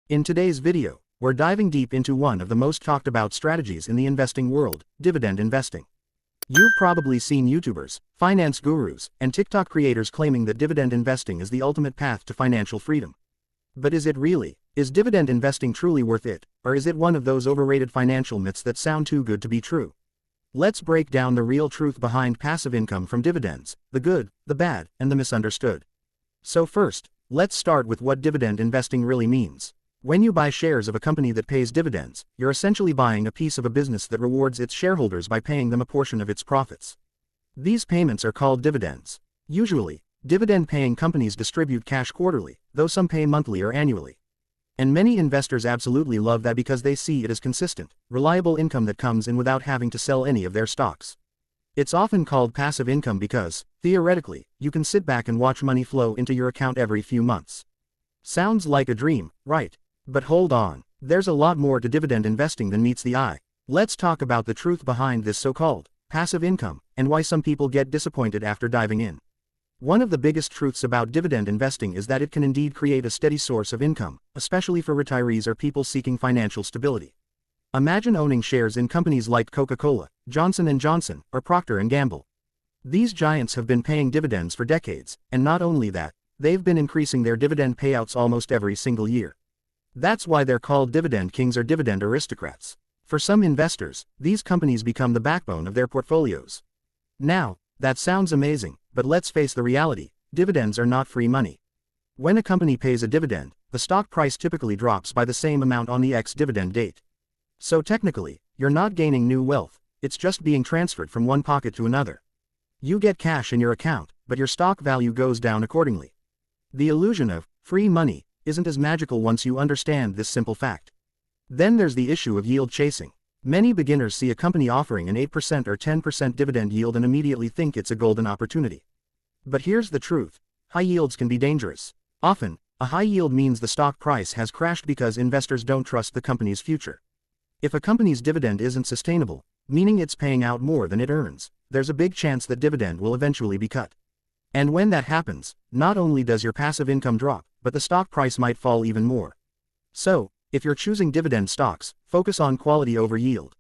In today's video, we're diving deep into one of the most talked about strategies in the investing world, dividend investing. You've probably seen YouTubers, finance gurus, and TikTok creators claiming that dividend investing is the ultimate path to financial freedom. But is it really? Is dividend investing truly worth it, or is it one of those overrated financial myths that sound too good to be true? Let's break down the real truth behind passive income from dividends, the good, the bad, and the misunderstood. So first, let's start with what dividend investing really means. When you buy shares of a company that pays dividends, you're essentially buying a piece of a business that rewards its shareholders by paying them a portion of its profits. These payments are called dividends. Usually, dividend-paying companies distribute cash quarterly, though some pay monthly or annually. And many investors absolutely love that because they see it as consistent, reliable income that comes in without having to sell any of their stocks. It's often called passive income because, theoretically, you can sit back and watch money flow into your account every few months. Sounds like a dream, right? But hold on, there's a lot more to dividend investing than meets the eye. Let's talk about the truth behind this so-called passive income, and why some people get disappointed after diving in. One of the biggest truths about dividend investing is that it can indeed create a steady source of income, especially for retirees or people seeking financial stability. Imagine owning shares in companies like Coca-Cola, Johnson & Johnson, or Procter & Gamble. These giants have been paying dividends for decades, and not only that, they've been increasing their dividend payouts almost every single year. That's why they're called dividend kings or dividend aristocrats. For some investors, these companies become the backbone of their portfolios. Now, that sounds amazing, but let's face the reality, dividends are not free money. When a company pays a dividend, the stock price typically drops by the same amount on the ex-dividend date. So technically, you're not gaining new wealth, it's just being transferred from one pocket to another. You get cash in your account, but your stock value goes down accordingly. The illusion of free money isn't as magical once you understand this simple fact. Then there's the issue of yield chasing. Many beginners see a company offering an 8% or 10% dividend yield and immediately think it's a golden opportunity. But here's the truth, high yields can be dangerous. Often, a high yield means the stock price has crashed because investors don't trust the company's future. If a company's dividend isn't sustainable, meaning it's paying out more than it earns, there's a big chance that dividend will eventually be cut. And when that happens, not only does your passive income drop, but the stock price might fall even more. So, if you're choosing dividend stocks, focus on quality over yield.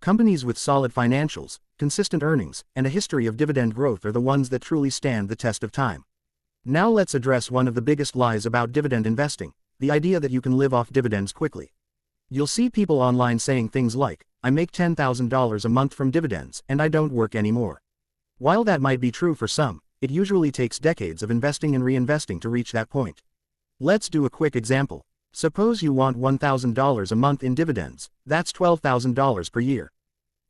Companies with solid financials, consistent earnings, and a history of dividend growth are the ones that truly stand the test of time. Now let's address one of the biggest lies about dividend investing, the idea that you can live off dividends quickly. You'll see people online saying things like, I make $10,000 a month from dividends and I don't work anymore. While that might be true for some, it usually takes decades of investing and reinvesting to reach that point. Let's do a quick example. Suppose you want $1,000 a month in dividends, that's $12,000 per year.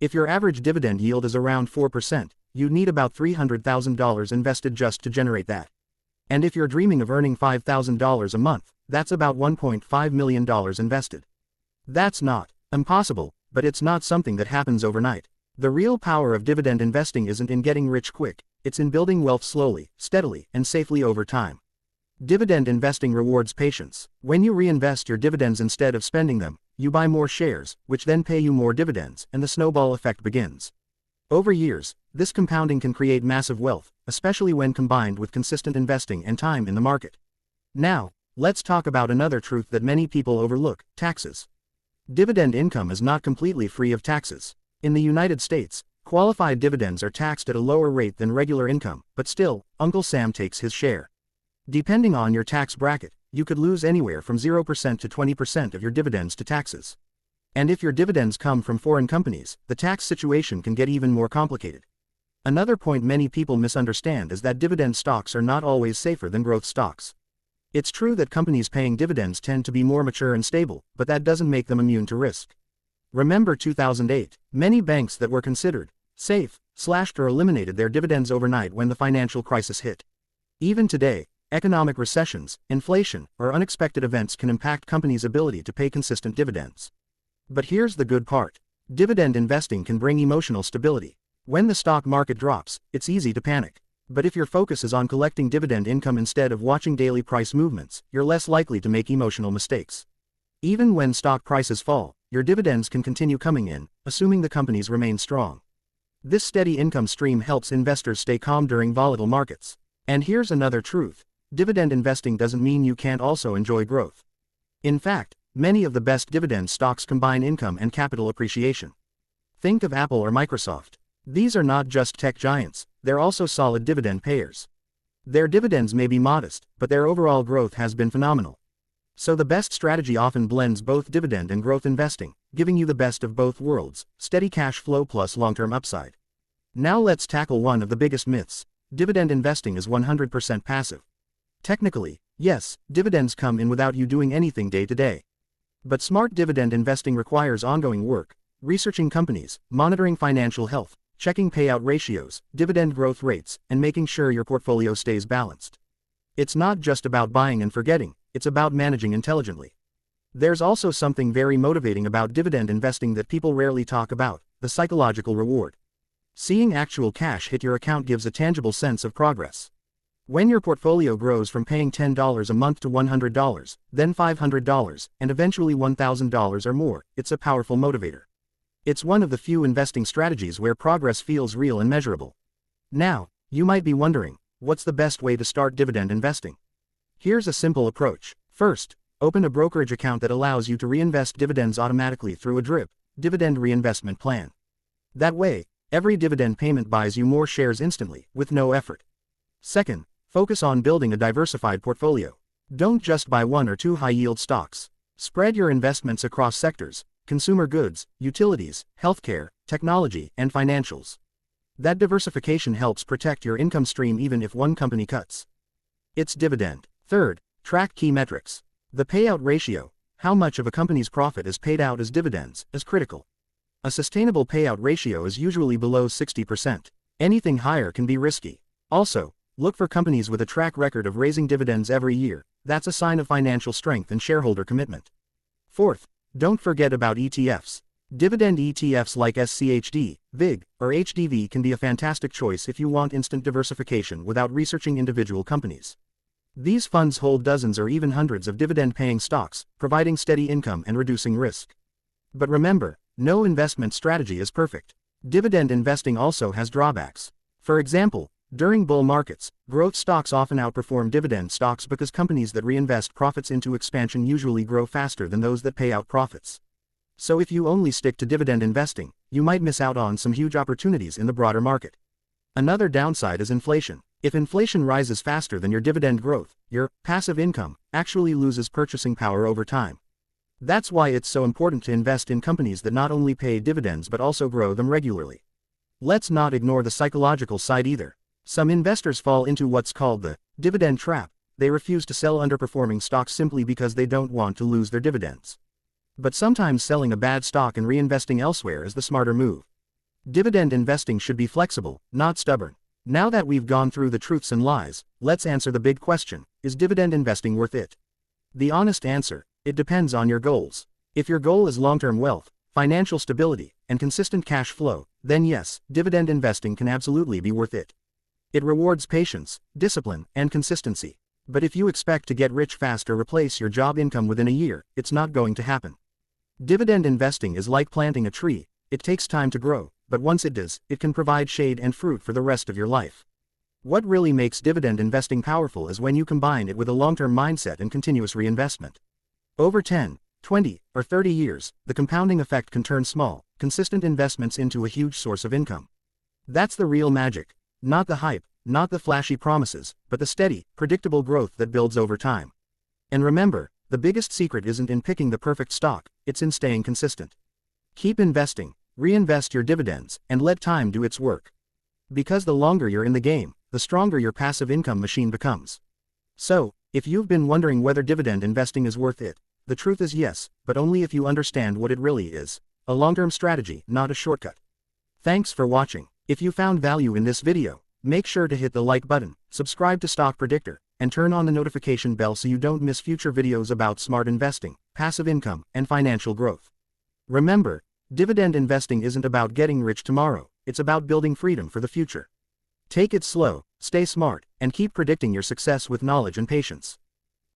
If your average dividend yield is around 4%, you'd need about $300,000 invested just to generate that. And if you're dreaming of earning $5,000 a month, that's about $1.5 million invested. That's not impossible, but it's not something that happens overnight. The real power of dividend investing isn't in getting rich quick, it's in building wealth slowly, steadily, and safely over time. Dividend investing rewards patience. When you reinvest your dividends instead of spending them, you buy more shares, which then pay you more dividends, and the snowball effect begins. Over years, this compounding can create massive wealth, especially when combined with consistent investing and time in the market. Now, let's talk about another truth that many people overlook, taxes. Dividend income is not completely free of taxes. In the United States, qualified dividends are taxed at a lower rate than regular income, but still, Uncle Sam takes his share. Depending on your tax bracket, you could lose anywhere from 0% to 20% of your dividends to taxes. And if your dividends come from foreign companies, the tax situation can get even more complicated. Another point many people misunderstand is that dividend stocks are not always safer than growth stocks. It's true that companies paying dividends tend to be more mature and stable, but that doesn't make them immune to risk. Remember 2008, many banks that were considered safe, slashed or eliminated their dividends overnight when the financial crisis hit. Even today, economic recessions, inflation, or unexpected events can impact companies' ability to pay consistent dividends. But here's the good part. Dividend investing can bring emotional stability. When the stock market drops, it's easy to panic. But if your focus is on collecting dividend income instead of watching daily price movements, you're less likely to make emotional mistakes. Even when stock prices fall, your dividends can continue coming in, assuming the companies remain strong. This steady income stream helps investors stay calm during volatile markets. And here's another truth. Dividend investing doesn't mean you can't also enjoy growth. In fact, many of the best dividend stocks combine income and capital appreciation. Think of Apple or Microsoft. These are not just tech giants, they're also solid dividend payers. Their dividends may be modest, but their overall growth has been phenomenal. So the best strategy often blends both dividend and growth investing, giving you the best of both worlds, steady cash flow plus long-term upside. Now let's tackle one of the biggest myths. Dividend investing is 100% passive. Technically, yes, dividends come in without you doing anything day to day. But smart dividend investing requires ongoing work, researching companies, monitoring financial health, checking payout ratios, dividend growth rates, and making sure your portfolio stays balanced. It's not just about buying and forgetting, it's about managing intelligently. There's also something very motivating about dividend investing that people rarely talk about: the psychological reward. Seeing actual cash hit your account gives a tangible sense of progress. When your portfolio grows from paying $10 a month to $100, then $500, and eventually $1,000 or more, it's a powerful motivator. It's one of the few investing strategies where progress feels real and measurable. Now, you might be wondering, what's the best way to start dividend investing? Here's a simple approach. First, open a brokerage account that allows you to reinvest dividends automatically through a DRIP, dividend reinvestment plan. That way, every dividend payment buys you more shares instantly, with no effort. Second, focus on building a diversified portfolio. Don't just buy one or two high-yield stocks. Spread your investments across sectors: consumer goods, utilities, healthcare, technology, and financials. That diversification helps protect your income stream even if one company cuts its dividend. Third, track key metrics. The payout ratio, how much of a company's profit is paid out as dividends, is critical. A sustainable payout ratio is usually below 60%. Anything higher can be risky. Also, look for companies with a track record of raising dividends every year. That's a sign of financial strength and shareholder commitment. Fourth, don't forget about ETFs. Dividend ETFs like SCHD, VIG, or HDV can be a fantastic choice if you want instant diversification without researching individual companies. These funds hold dozens or even hundreds of dividend-paying stocks, providing steady income and reducing risk. But remember, no investment strategy is perfect. Dividend investing also has drawbacks. For example, during bull markets, growth stocks often outperform dividend stocks because companies that reinvest profits into expansion usually grow faster than those that pay out profits. So if you only stick to dividend investing, you might miss out on some huge opportunities in the broader market. Another downside is inflation. If inflation rises faster than your dividend growth, your passive income actually loses purchasing power over time. That's why it's so important to invest in companies that not only pay dividends but also grow them regularly. Let's not ignore the psychological side either. Some investors fall into what's called the dividend trap. They refuse to sell underperforming stocks simply because they don't want to lose their dividends. But sometimes selling a bad stock and reinvesting elsewhere is the smarter move. Dividend investing should be flexible, not stubborn. Now that we've gone through the truths and lies, let's answer the big question: is dividend investing worth it? The honest answer: it depends on your goals. If your goal is long-term wealth, financial stability, and consistent cash flow, then yes, dividend investing can absolutely be worth it. It rewards patience, discipline, and consistency. But if you expect to get rich fast or replace your job income within a year, it's not going to happen. Dividend investing is like planting a tree. It takes time to grow, but once it does, it can provide shade and fruit for the rest of your life. What really makes dividend investing powerful is when you combine it with a long-term mindset and continuous reinvestment. Over 10, 20, or 30 years, the compounding effect can turn small, consistent investments into a huge source of income. That's the real magic. Not the hype, not the flashy promises, but the steady, predictable growth that builds over time. And remember, the biggest secret isn't in picking the perfect stock, it's in staying consistent. Keep investing, reinvest your dividends, and let time do its work. Because the longer you're in the game, the stronger your passive income machine becomes. So, if you've been wondering whether dividend investing is worth it, the truth is yes, but only if you understand what it really is: a long-term strategy, not a shortcut. Thanks for watching. If you found value in this video, make sure to hit the like button, subscribe to Stock Predictor, and turn on the notification bell so you don't miss future videos about smart investing, passive income, and financial growth. Remember, dividend investing isn't about getting rich tomorrow, it's about building freedom for the future. Take it slow, stay smart, and keep predicting your success with knowledge and patience.